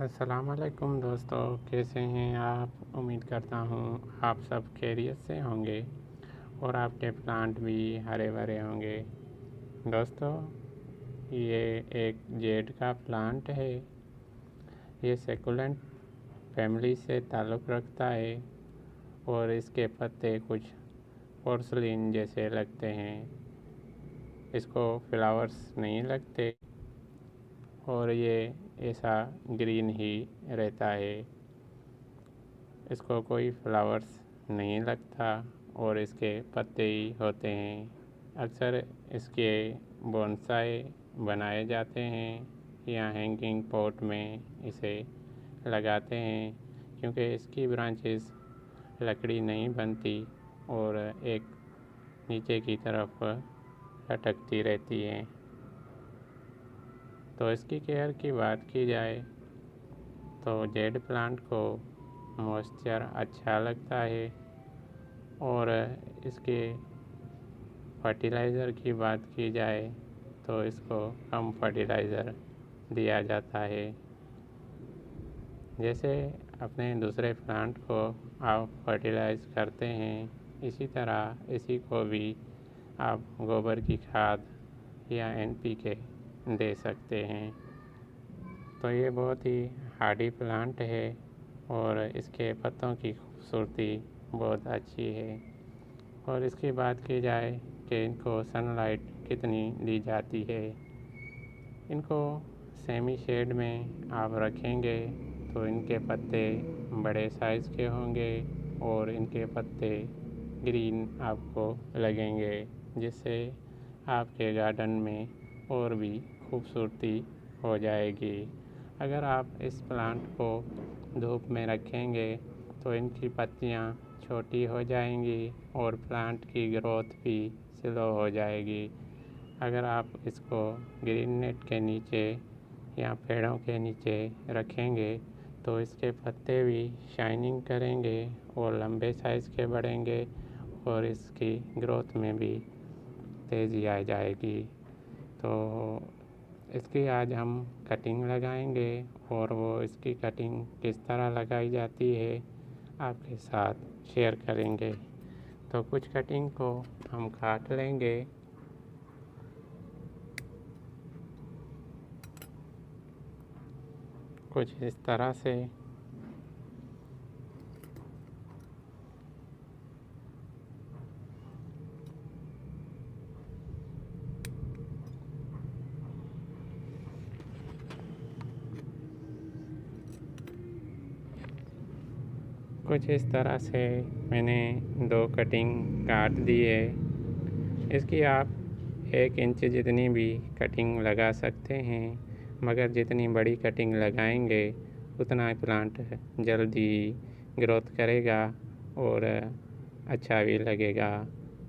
अस्सलामुअलैकुम दोस्तों, कैसे हैं आप। उम्मीद करता हूँ आप सब खैरियत से होंगे और आपके प्लांट भी हरे भरे होंगे। दोस्तों, ये एक जेड का प्लांट है। ये सेकुलेंट फैमिली से ताल्लुक़ रखता है और इसके पत्ते कुछ पोर्सलिन जैसे लगते हैं। इसको फ्लावर्स नहीं लगते और ये ऐसा ग्रीन ही रहता है। इसको कोई फ्लावर्स नहीं लगता और इसके पत्ते ही होते हैं। अक्सर इसके बोनसाई बनाए जाते हैं या हैंगिंग पॉट में इसे लगाते हैं, क्योंकि इसकी ब्रांचेस लकड़ी नहीं बनती और एक नीचे की तरफ लटकती रहती हैं। तो इसकी केयर की बात की जाए तो जेड प्लांट को मॉइस्चर अच्छा लगता है और इसके फर्टिलाइज़र की बात की जाए तो इसको कम फर्टिलाइज़र दिया जाता है। जैसे अपने दूसरे प्लांट को आप फर्टिलाइज़ करते हैं, इसी तरह इसी को भी आप गोबर की खाद या NPK दे सकते हैं। तो ये बहुत ही हार्डी प्लांट है और इसके पत्तों की खूबसूरती बहुत अच्छी है। और इसकी बात की जाए कि इनको सनलाइट कितनी दी जाती है। इनको सेमी शेड में आप रखेंगे तो इनके पत्ते बड़े साइज़ के होंगे और इनके पत्ते ग्रीन आपको लगेंगे, जिससे आपके गार्डन में और भी खूबसूरती हो जाएगी। अगर आप इस प्लांट को धूप में रखेंगे तो इनकी पत्तियां छोटी हो जाएंगी और प्लांट की ग्रोथ भी स्लो हो जाएगी। अगर आप इसको ग्रीन नेट के नीचे या पेड़ों के नीचे रखेंगे तो इसके पत्ते भी शाइनिंग करेंगे और लंबे साइज़ के बढ़ेंगे और इसकी ग्रोथ में भी तेज़ी आ जाएगी। तो इसकी आज हम कटिंग लगाएंगे और वो इसकी कटिंग किस तरह लगाई जाती है आपके साथ शेयर करेंगे। तो कुछ कटिंग को हम काट लेंगे। कुछ इस तरह से। कुछ इस तरह से मैंने 2 कटिंग काट दी है। इसकी आप 1 इंच जितनी भी कटिंग लगा सकते हैं, मगर जितनी बड़ी कटिंग लगाएंगे उतना प्लांट जल्दी ग्रोथ करेगा और अच्छा भी लगेगा।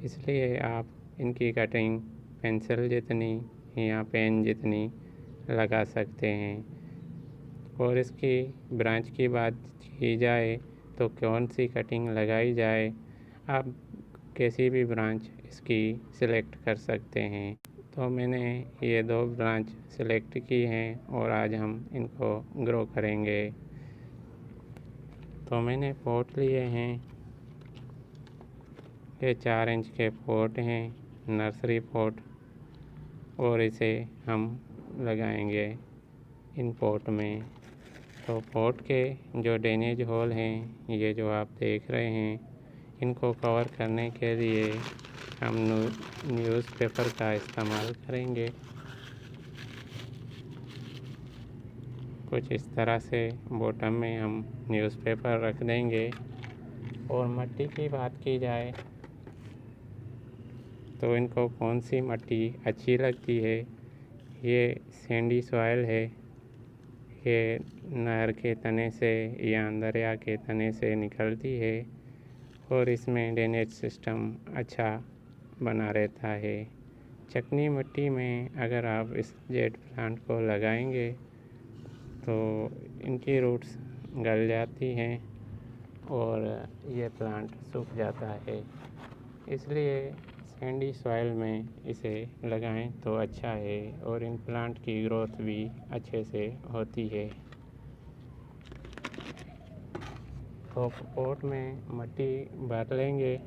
इसलिए आप इनकी कटिंग पेंसिल जितनी या पेन जितनी लगा सकते हैं। और इसकी ब्रांच की बात की जाए तो कौन सी कटिंग लगाई जाए, आप कैसी भी ब्रांच इसकी सिलेक्ट कर सकते हैं। तो मैंने ये 2 ब्रांच सिलेक्ट की हैं और आज हम इनको ग्रो करेंगे। तो मैंने पॉट लिए हैं, ये 4 इंच के पॉट हैं, नर्सरी पॉट, और इसे हम लगाएंगे इन पॉट में। तो पॉट के जो ड्रेनेज होल हैं, ये जो आप देख रहे हैं, इनको कवर करने के लिए हम न्यूज़पेपर का इस्तेमाल करेंगे। कुछ इस तरह से बॉटम में हम न्यूज़पेपर रख देंगे। और मिट्टी की बात की जाए तो इनको कौन सी मिट्टी अच्छी लगती है, ये सैंडी सॉइल है। ये नहर के तने से या दरिया के तने से निकलती है और इसमें ड्रेनेज सिस्टम अच्छा बना रहता है। चिकनी मिट्टी में अगर आप इस जेड प्लांट को लगाएंगे तो इनकी रूट्स गल जाती हैं और ये प्लांट सूख जाता है। इसलिए सैंडी सॉइल में इसे लगाएं तो अच्छा है और इन प्लांट की ग्रोथ भी अच्छे से होती है। तो पोट में मिट्टी भर लेंगे।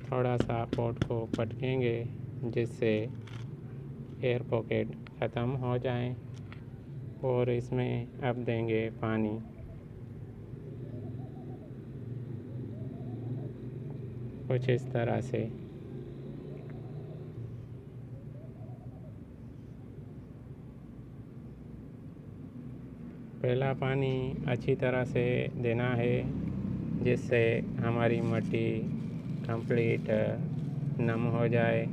थोड़ा सा पोट को पटकेंगे जिससे एयर पॉकेट ख़त्म हो जाए और इसमें अब देंगे पानी। कुछ इस तरह से। पहला पानी अच्छी तरह से देना है जिससे हमारी मिट्टी कंप्लीट नम हो जाए।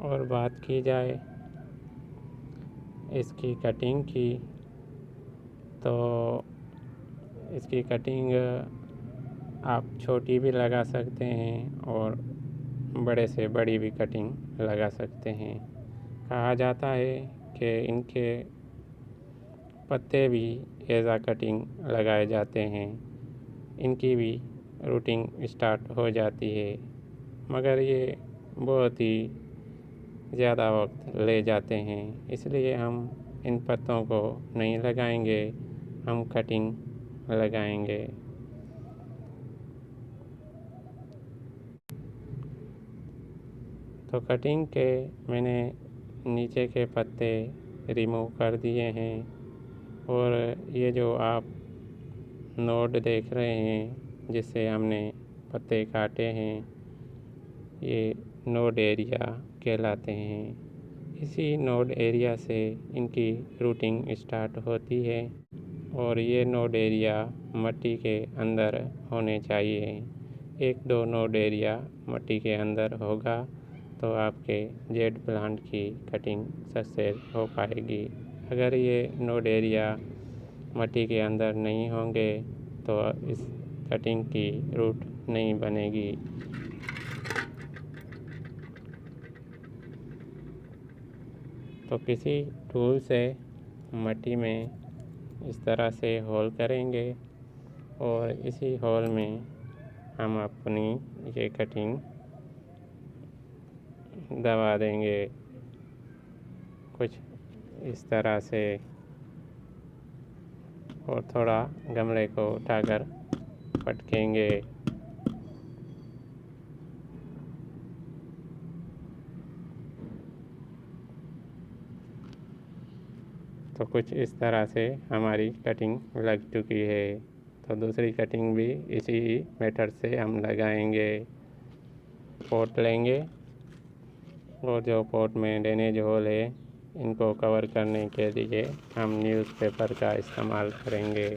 और बात की जाए इसकी कटिंग की, तो इसकी कटिंग आप छोटी भी लगा सकते हैं और बड़े से बड़ी भी कटिंग लगा सकते हैं। कहा जाता है कि इनके पत्ते भी एज आ कटिंग लगाए जाते हैं, इनकी भी रूटिंग स्टार्ट हो जाती है, मगर ये बहुत ही ज़्यादा वक्त ले जाते हैं, इसलिए हम इन पत्तों को नहीं लगाएंगे, हम कटिंग लगाएंगे। तो कटिंग के मैंने नीचे के पत्ते रिमूव कर दिए हैं और ये जो आप नोड देख रहे हैं जिससे हमने पत्ते काटे हैं, ये नोड एरिया कहलाते हैं। इसी नोड एरिया से इनकी रूटिंग स्टार्ट होती है और ये नोड एरिया मिट्टी के अंदर होने चाहिए। 1-2 नोड एरिया मिट्टी के अंदर होगा तो आपके जेड प्लांट की कटिंग सक्सेस हो पाएगी। अगर ये नोड एरिया मिट्टी के अंदर नहीं होंगे तो इस कटिंग की रूट नहीं बनेगी। तो किसी टूल से मिट्टी में इस तरह से होल करेंगे और इसी होल में हम अपनी ये कटिंग दबा देंगे कुछ इस तरह से और थोड़ा गमले को उठाकर पटकेंगे। तो कुछ इस तरह से हमारी कटिंग लग चुकी है। तो दूसरी कटिंग भी इसी मेथड से हम लगाएंगे। पोट लेंगे और जो पोट में ड्रेनेज होल है इनको कवर करने के लिए हम न्यूज़पेपर का इस्तेमाल करेंगे।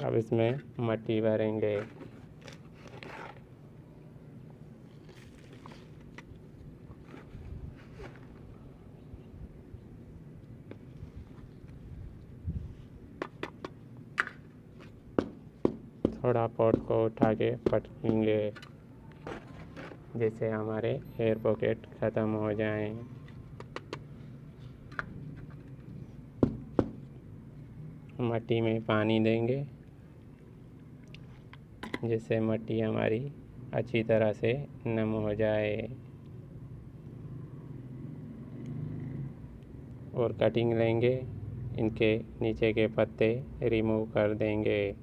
अब इसमें मिट्टी भरेंगे। थोड़ा पोट को उठा के पटकेंगे जिससे हमारे एयर पॉकेट ख़त्म हो जाएं। मिट्टी में पानी देंगे जिससे मिट्टी हमारी अच्छी तरह से नम हो जाए और कटिंग लेंगे, इनके नीचे के पत्ते रिमूव कर देंगे।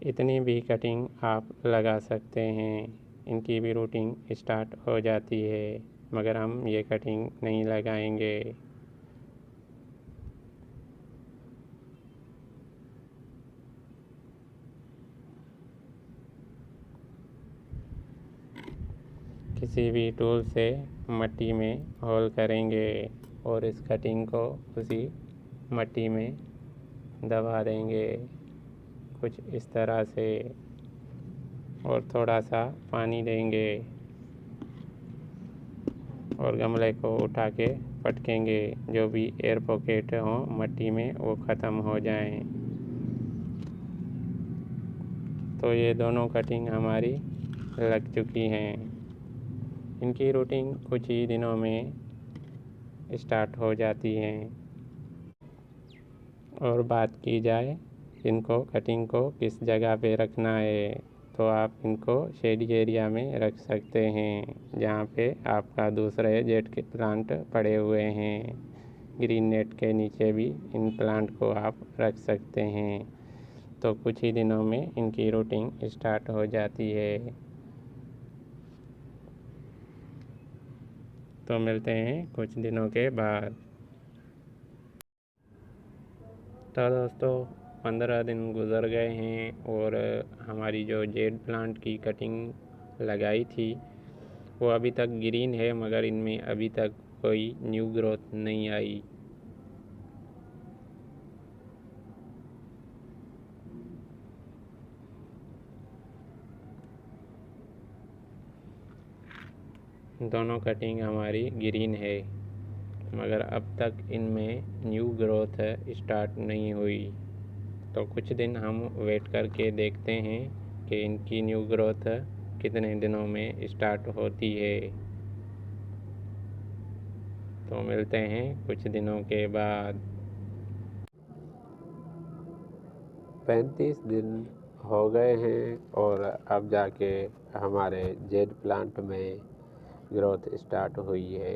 इतनी भी कटिंग आप लगा सकते हैं, इनकी भी रूटिंग स्टार्ट हो जाती है, मगर हम ये कटिंग नहीं लगाएंगे। किसी भी टूल से मिट्टी में होल करेंगे और इस कटिंग को उसी मिट्टी में दबा देंगे कुछ इस तरह से और थोड़ा सा पानी देंगे और गमले को उठा के पटकेंगे। जो भी एयर पॉकेट हो मिट्टी में वो ख़त्म हो जाएं। तो ये दोनों कटिंग हमारी लग चुकी हैं। इनकी रूटिंग कुछ ही दिनों में स्टार्ट हो जाती है। और बात की जाए इनको कटिंग को किस जगह पे रखना है, तो आप इनको शेडी एरिया में रख सकते हैं, जहाँ पे आपका दूसरे जेड के प्लांट पड़े हुए हैं। ग्रीन नेट के नीचे भी इन प्लांट को आप रख सकते हैं। तो कुछ ही दिनों में इनकी रूटिंग स्टार्ट हो जाती है। तो मिलते हैं कुछ दिनों के बाद। तो दोस्तों 15 दिन गुज़र गए हैं और हमारी जो जेड प्लांट की कटिंग लगाई थी वो अभी तक ग्रीन है, मगर इनमें अभी तक कोई न्यू ग्रोथ नहीं आई। दोनों कटिंग हमारी ग्रीन है, मगर अब तक इनमें न्यू ग्रोथ स्टार्ट नहीं हुई। तो कुछ दिन हम वेट करके देखते हैं कि इनकी न्यू ग्रोथ कितने दिनों में स्टार्ट होती है। तो मिलते हैं कुछ दिनों के बाद। 35 दिन हो गए हैं और अब जाके हमारे जेड प्लांट में ग्रोथ स्टार्ट हुई है।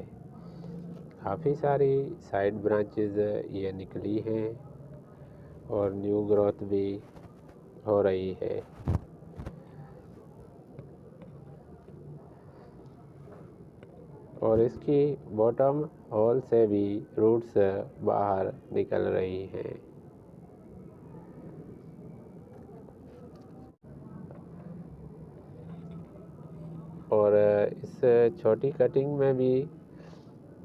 काफ़ी सारी साइड ब्रांचेस ये निकली हैं और न्यू ग्रोथ भी हो रही है। और इसकी बॉटम होल से भी रूट्स बाहर निकल रही हैं। और इस छोटी कटिंग में भी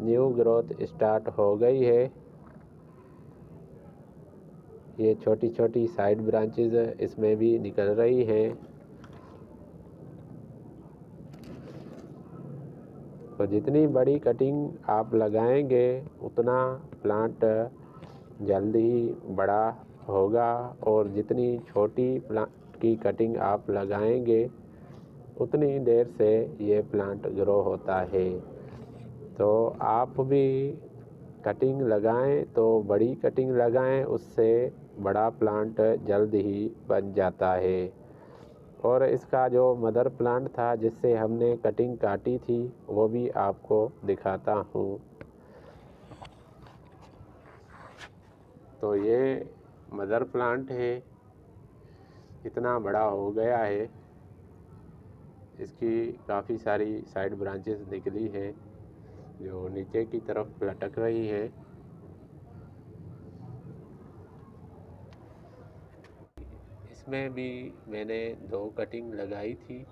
न्यू ग्रोथ स्टार्ट हो गई है। ये छोटी छोटी साइड ब्रांचेस इसमें भी निकल रही हैं। तो जितनी बड़ी कटिंग आप लगाएंगे उतना प्लांट जल्दी ही बड़ा होगा, और जितनी छोटी प्लांट की कटिंग आप लगाएंगे उतनी देर से ये प्लांट ग्रो होता है। तो आप भी कटिंग लगाएं तो बड़ी कटिंग लगाएं, उससे बड़ा प्लांट जल्द ही बन जाता है। और इसका जो मदर प्लांट था जिससे हमने कटिंग काटी थी वो भी आपको दिखाता हूँ। तो ये मदर प्लांट है, इतना बड़ा हो गया है। इसकी काफ़ी सारी साइड ब्रांचेस निकली है जो नीचे की तरफ लटक रही है। इसमें भी मैंने 2 कटिंग लगाई थी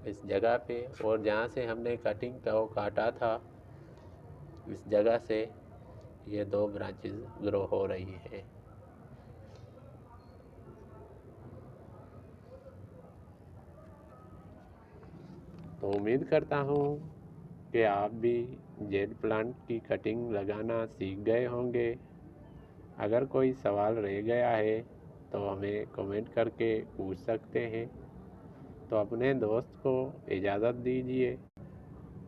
इस जगह पे, और जहाँ से हमने कटिंग को काटा था इस जगह से ये 2 ब्रांचेस ग्रो हो रही है। तो उम्मीद करता हूँ कि आप भी जेड प्लांट की कटिंग लगाना सीख गए होंगे। अगर कोई सवाल रह गया है तो हमें कमेंट करके पूछ सकते हैं। तो अपने दोस्त को इजाज़त दीजिए,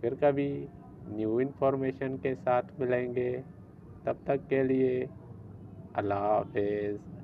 फिर कभी न्यू इन्फॉर्मेशन के साथ मिलेंगे। तब तक के लिए अल्लाह हाफ़िज़।